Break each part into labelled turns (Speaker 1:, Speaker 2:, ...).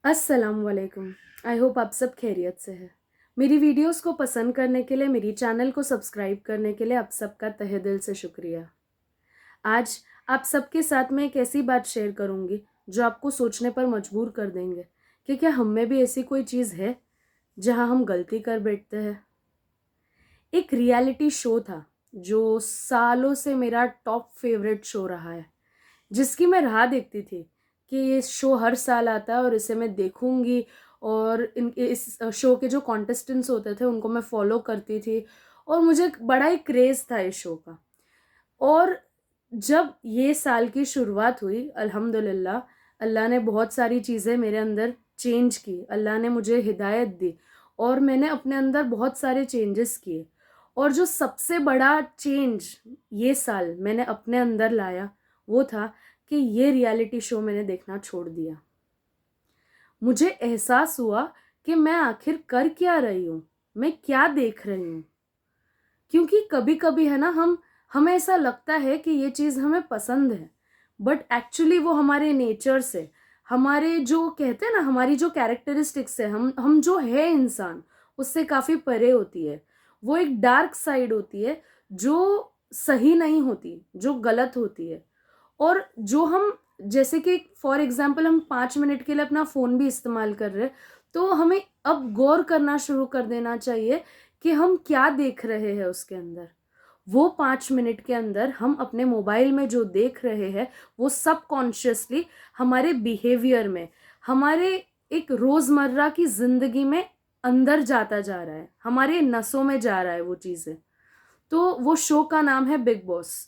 Speaker 1: अस्सलाम वालेकुम। I hope आप सब खैरियत से हैं। मेरी वीडियोस को पसंद करने के लिए, मेरी चैनल को सब्सक्राइब करने के लिए आप सबका तहे दिल से शुक्रिया। आज आप सबके साथ मैं एक ऐसी बात शेयर करूंगी जो आपको सोचने पर मजबूर कर देंगे कि क्या हम में भी ऐसी कोई चीज़ है जहां हम गलती कर बैठते हैं। एक रियलिटी शो था जो सालों से मेरा टॉप फेवरेट शो रहा है, जिसकी मैं राह देखती थी कि ये शो हर साल आता है और इसे मैं देखूंगी। और इस शो के जो कॉन्टेस्टेंट्स होते थे उनको मैं फॉलो करती थी और मुझे बड़ा ही क्रेज़ था इस शो का। और जब ये साल की शुरुआत हुई, अल्हम्दुलिल्लाह, अल्लाह ने बहुत सारी चीज़ें मेरे अंदर चेंज की, अल्लाह ने मुझे हिदायत दी और मैंने अपने अंदर बहुत सारे चेंजेस किए। और जो सबसे बड़ा चेंज ये साल मैंने अपने अंदर लाया वो था कि ये रियलिटी शो मैंने देखना छोड़ दिया। मुझे एहसास हुआ कि मैं आखिर कर क्या रही हूँ, मैं क्या देख रही हूँ। क्योंकि कभी कभी है ना, हमें ऐसा लगता है कि ये चीज़ हमें पसंद है, बट एक्चुअली वो हमारे नेचर से, हमारे जो कहते हैं ना, हमारी जो कैरेक्टरिस्टिक्स है, हम जो है इंसान, उससे काफ़ी परे होती है। वो एक डार्क साइड होती है जो सही नहीं होती, जो गलत होती है। और जो हम, जैसे कि फॉर एग्जाम्पल हम 5 मिनट के लिए अपना फ़ोन भी इस्तेमाल कर रहे हैं, तो हमें अब गौर करना शुरू कर देना चाहिए कि हम क्या देख रहे हैं उसके अंदर। वो 5 मिनट के अंदर हम अपने मोबाइल में जो देख रहे हैं वो सबकॉन्शियसली हमारे बिहेवियर में, हमारे एक रोज़मर्रा की ज़िंदगी में अंदर जाता जा रहा है, हमारे नसों में जा रहा है वो चीज़ें। तो वो शो का नाम है बिग बॉस।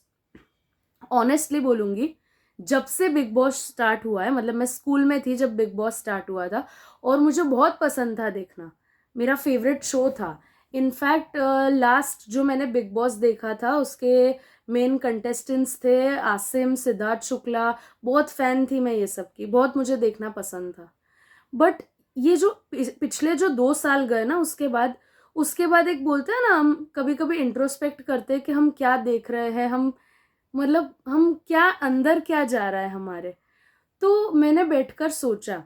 Speaker 1: ऑनेस्टली बोलूँगी, जब से बिग बॉस स्टार्ट हुआ है, मतलब मैं स्कूल में थी जब बिग बॉस स्टार्ट हुआ था और मुझे बहुत पसंद था देखना, मेरा फेवरेट शो था। इनफैक्ट लास्ट जो मैंने बिग बॉस देखा था उसके मेन कंटेस्टेंट्स थे आसिम, सिद्धार्थ शुक्ला। बहुत फ़ैन थी मैं ये सब की, बहुत मुझे देखना पसंद था। बट ये जो पिछले जो 2 साल गए ना, उसके बाद एक बोलते हैं ना, हम कभी कभी इंट्रोस्पेक्ट करते हैं कि हम क्या देख रहे हैं, हम मतलब हम क्या अंदर क्या जा रहा है हमारे। तो मैंने बैठकर सोचा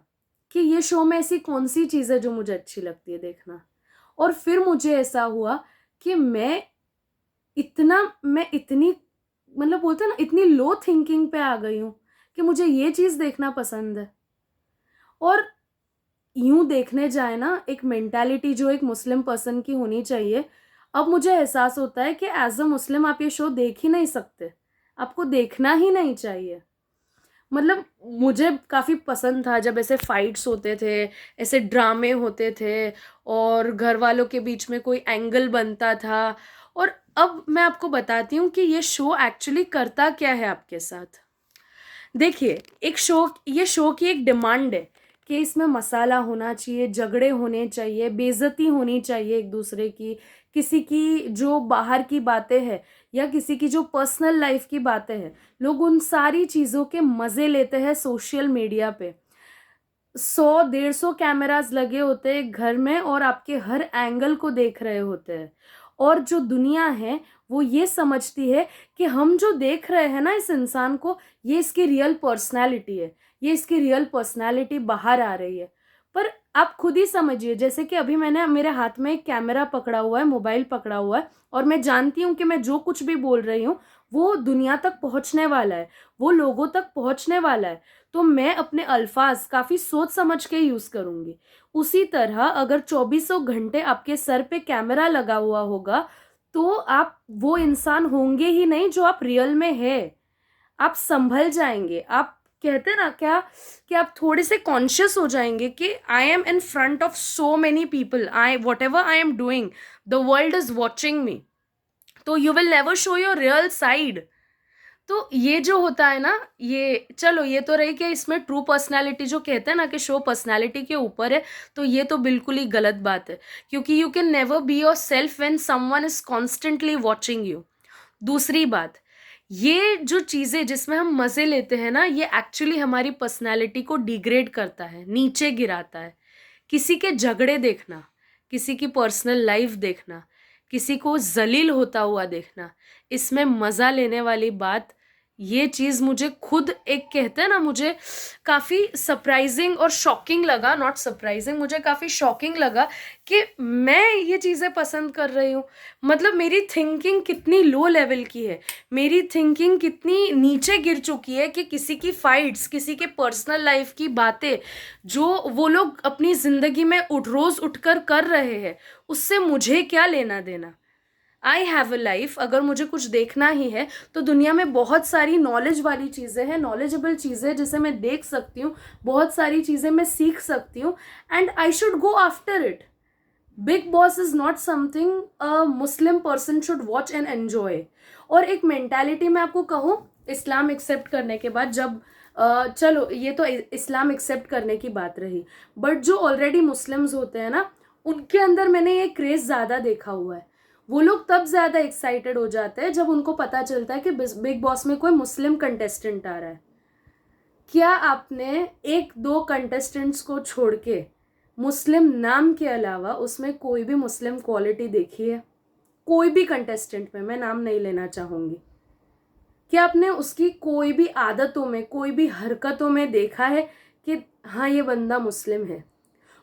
Speaker 1: कि ये शो में ऐसी कौन सी चीज़ है जो मुझे अच्छी लगती है देखना। और फिर मुझे ऐसा हुआ कि मैं इतनी, मतलब बोलते हैं ना, इतनी लो थिंकिंग पे आ गई हूँ कि मुझे ये चीज़ देखना पसंद है। और यूं देखने जाए ना, एक मेंटालिटी जो एक मुस्लिम पर्सन की होनी चाहिए, अब मुझे एहसास होता है कि एज अ मुस्लिम आप ये शो देख ही नहीं सकते, आपको देखना ही नहीं चाहिए। मतलब मुझे काफ़ी पसंद था जब ऐसे फाइट्स होते थे, ऐसे ड्रामे होते थे और घर वालों के बीच में कोई एंगल बनता था। और अब मैं आपको बताती हूँ कि ये शो एक्चुअली करता क्या है आपके साथ। देखिए, ये शो की एक डिमांड है कि इसमें मसाला होना चाहिए, झगड़े होने चाहिए, बेइज्जती होनी चाहिए एक दूसरे की, किसी की जो बाहर की बातें हैं या किसी की जो पर्सनल लाइफ की बातें हैं, लोग उन सारी चीज़ों के मज़े लेते हैं सोशल मीडिया पे। 100 150 कैमरास लगे होते हैं घर में और आपके हर एंगल को देख रहे होते हैं। और जो दुनिया है वो ये समझती है कि हम जो देख रहे हैं ना इस इंसान को, ये इसकी रियल पर्सनालिटी है, ये इसकी रियल पर्सनालिटी बाहर आ रही है। पर आप खुद ही समझिए, जैसे कि अभी मैंने मेरे हाथ में एक कैमरा पकड़ा हुआ है, मोबाइल पकड़ा हुआ है, और मैं जानती हूँ कि मैं जो कुछ भी बोल रही हूँ वो दुनिया तक पहुंचने वाला है, वो लोगों तक पहुंचने वाला है। तो मैं अपने अल्फाज काफ़ी सोच समझ के यूज़ करूँगी। उसी तरह अगर चौबीसों घंटे आपके सर पे कैमरा लगा हुआ होगा, तो आप वो इंसान होंगे ही नहीं जो आप रियल में है। आप संभल जाएंगे, आप कहते हैं ना क्या, कि आप थोड़े से कॉन्शियस हो जाएंगे कि I am in front of so many people, I whatever I am doing, the world is watching me. तो you will never show your real side. तो ये जो होता है ना, ये चलो ये तो रही कि इसमें ट्रू पर्सनालिटी जो कहते हैं ना कि शो पर्सनालिटी के ऊपर है, तो ये तो बिल्कुल ही गलत बात है, क्योंकि you can never be your self when someone is constantly watching you. दूसरी बात, ये जो चीज़ें जिसमें हम मज़े लेते हैं ना, ये एक्चुअली हमारी पर्सनालिटी को डिग्रेड करता है, नीचे गिराता है। किसी के झगड़े देखना, किसी की पर्सनल लाइफ देखना, किसी को जलील होता हुआ देखना, इसमें मज़ा लेने वाली बात ये चीज़ मुझे खुद एक कहते हैं ना, मुझे काफ़ी सरप्राइजिंग और शॉकिंग लगा, नॉट सरप्राइजिंग, मुझे काफ़ी शॉकिंग लगा कि मैं ये चीज़ें पसंद कर रही हूँ। मतलब मेरी थिंकिंग कितनी लो लेवल की है, मेरी थिंकिंग कितनी नीचे गिर चुकी है कि किसी की फाइट्स, किसी के पर्सनल लाइफ की बातें जो वो लोग अपनी ज़िंदगी में रोज़ उठकर कर रहे हैं, उससे मुझे क्या लेना देना। आई हैव अ लाइफ, अगर मुझे कुछ देखना ही है तो दुनिया में बहुत सारी नॉलेज वाली चीज़ें हैं, नॉलेजेबल चीज़ें जिसे मैं देख सकती हूँ, बहुत सारी चीज़ें मैं सीख सकती हूँ, and I should go after it. Big boss is not something a Muslim person should watch and enjoy. और एक मेंटालिटी मैं आपको कहूँ, इस्लाम एक्सेप्ट करने के बाद जब चलो ये तो इस्लाम एक्सेप्ट करने की बात रही, बट जो ऑलरेडी मुस्लिम्स होते हैं ना, उनके अंदर मैंने ये क्रेज ज़्यादा देखा हुआ है। वो लोग तब ज़्यादा एक्साइटेड हो जाते हैं जब उनको पता चलता है कि बिग बॉस में कोई मुस्लिम कंटेस्टेंट आ रहा है। क्या आपने एक दो कंटेस्टेंट्स को छोड़ के मुस्लिम नाम के अलावा उसमें कोई भी मुस्लिम क्वालिटी देखी है? कोई भी कंटेस्टेंट में, मैं नाम नहीं लेना चाहूंगी, क्या आपने उसकी कोई भी आदतों में, कोई भी हरकतों में देखा है कि हाँ ये बंदा मुस्लिम है?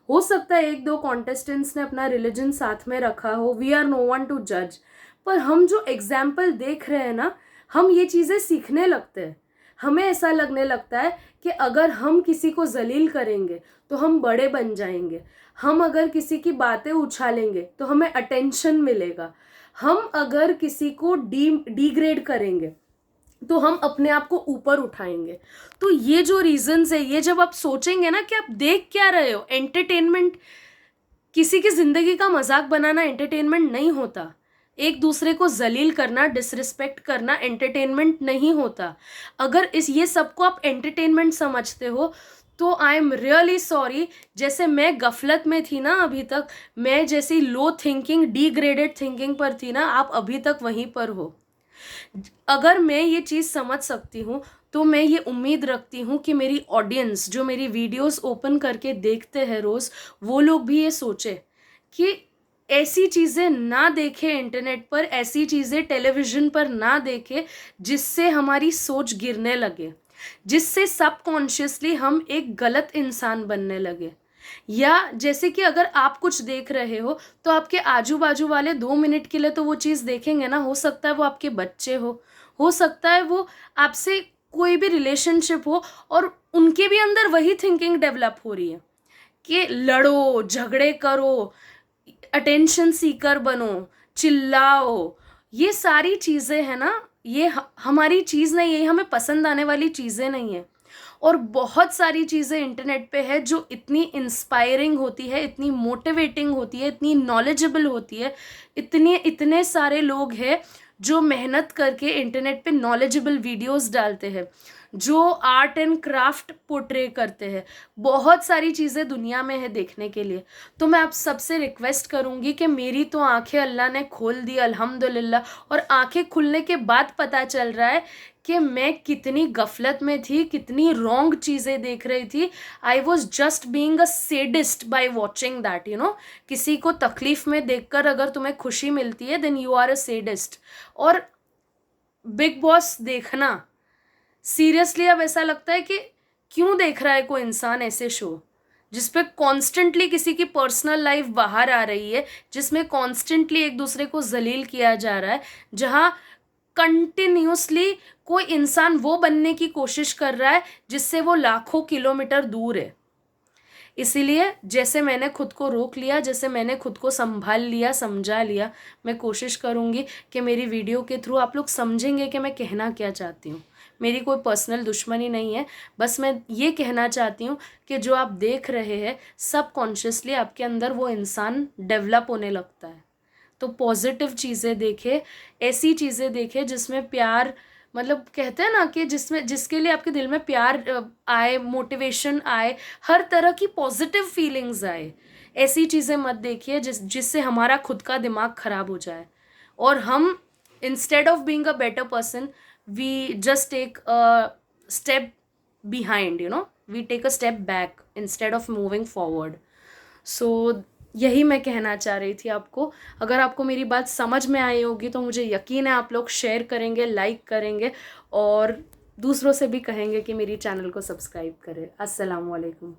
Speaker 1: हो सकता है एक दो कॉन्टेस्टेंट्स ने अपना रिलीजन साथ में रखा हो, we are no one to जज, पर हम जो एग्जाम्पल देख रहे हैं ना, हम ये चीज़ें सीखने लगते हैं। हमें ऐसा लगने लगता है कि अगर हम किसी को जलील करेंगे तो हम बड़े बन जाएंगे, हम अगर किसी की बातें उछालेंगे तो हमें अटेंशन मिलेगा, हम अगर किसी को डिग्रेड करेंगे तो हम अपने आप को ऊपर उठाएंगे। तो ये जो रीजंस है, ये जब आप सोचेंगे ना कि आप देख क्या रहे हो, एंटरटेनमेंट, किसी की जिंदगी का मजाक बनाना एंटरटेनमेंट नहीं होता। एक दूसरे को जलील करना, डिसरिस्पेक्ट करना एंटरटेनमेंट नहीं होता। अगर इस ये सबको आप एंटरटेनमेंट समझते हो तो आई एम रियली सॉरी। जैसे मैं गफलत में थी ना अभी तक, मैं जैसी लो थिंकिंग, डिग्रेडेड थिंकिंग पर थी ना, आप अभी तक वहीं पर हो। अगर मैं ये चीज़ समझ सकती हूँ तो मैं ये उम्मीद रखती हूँ कि मेरी ऑडियंस जो मेरी वीडियोस ओपन करके देखते हैं रोज़, वो लोग भी ये सोचे कि ऐसी चीज़ें ना देखें इंटरनेट पर, ऐसी चीज़ें टेलीविज़न पर ना देखें जिससे हमारी सोच गिरने लगे, जिससे सबकॉन्शियसली हम एक गलत इंसान बनने लगे। या जैसे कि अगर आप कुछ देख रहे हो तो आपके आजू बाजू वाले 2 मिनट के लिए तो वो चीज़ देखेंगे ना, हो सकता है वो आपके बच्चे हो सकता है वो आपसे कोई भी रिलेशनशिप हो, और उनके भी अंदर वही थिंकिंग डेवलप हो रही है कि लड़ो, झगड़े करो, अटेंशन सीकर बनो, चिल्लाओ। ये सारी चीज़ें हैं ना, ये हमारी चीज़ नहीं है, ये हमें पसंद आने वाली चीज़ें नहीं है। और बहुत सारी चीज़ें इंटरनेट पे है जो इतनी इंस्पायरिंग होती है, इतनी मोटिवेटिंग होती है, इतनी नॉलेजेबल होती है। इतने सारे लोग हैं जो मेहनत करके इंटरनेट पे नॉलेजेबल वीडियोस डालते हैं, जो आर्ट एंड क्राफ्ट पोर्ट्रे करते हैं। बहुत सारी चीज़ें दुनिया में है देखने के लिए। तो मैं आप सबसे रिक्वेस्ट करूँगी कि मेरी तो आंखें अल्लाह ने खोल दी अल्हम्दुलिल्लाह, और आंखें खुलने के बाद पता चल रहा है कि मैं कितनी गफलत में थी, कितनी रॉन्ग चीज़ें देख रही थी। I was just being a sadist by watching that, you know. किसी को तकलीफ में देखकर अगर तुम्हें खुशी मिलती है then you are a sadist. और बिग बॉस देखना सीरियसली अब ऐसा लगता है कि क्यों देख रहा है कोई इंसान ऐसे शो जिसपे कॉन्स्टेंटली किसी की पर्सनल लाइफ बाहर आ रही है, जिसमें कॉन्स्टेंटली एक दूसरे को जलील किया जा रहा है, जहाँ कंटिन्यूसली कोई इंसान वो बनने की कोशिश कर रहा है जिससे वो लाखों किलोमीटर दूर है। इसीलिए जैसे मैंने खुद को रोक लिया, जैसे मैंने खुद को संभाल लिया, समझा लिया, मैं कोशिश करूँगी कि मेरी वीडियो के थ्रू आप लोग समझेंगे कि मैं कहना क्या चाहती हूँ। मेरी कोई पर्सनल दुश्मनी नहीं है, बस मैं ये कहना चाहती हूँ कि जो आप देख रहे हैं सबकॉन्शियसली आपके अंदर वो इंसान डेवलप होने लगता है। तो पॉजिटिव चीज़ें देखे, ऐसी चीज़ें देखे जिसमें प्यार, मतलब कहते हैं ना कि जिसमें जिसके लिए आपके दिल में प्यार आए, मोटिवेशन आए, हर तरह की पॉजिटिव फीलिंग्स आए। ऐसी चीज़ें मत देखिए जिससे हमारा खुद का दिमाग खराब हो जाए और हम instead of being a better person we just take a step behind, you know, we take a step back instead of moving forward. So यही मैं कहना चाह रही थी आपको। अगर आपको मेरी बात समझ में आई होगी तो मुझे यकीन है आप लोग शेयर करेंगे, लाइक करेंगे और दूसरों से भी कहेंगे कि मेरी चैनल को सब्सक्राइब करें। अस्सलाम वालेकुम।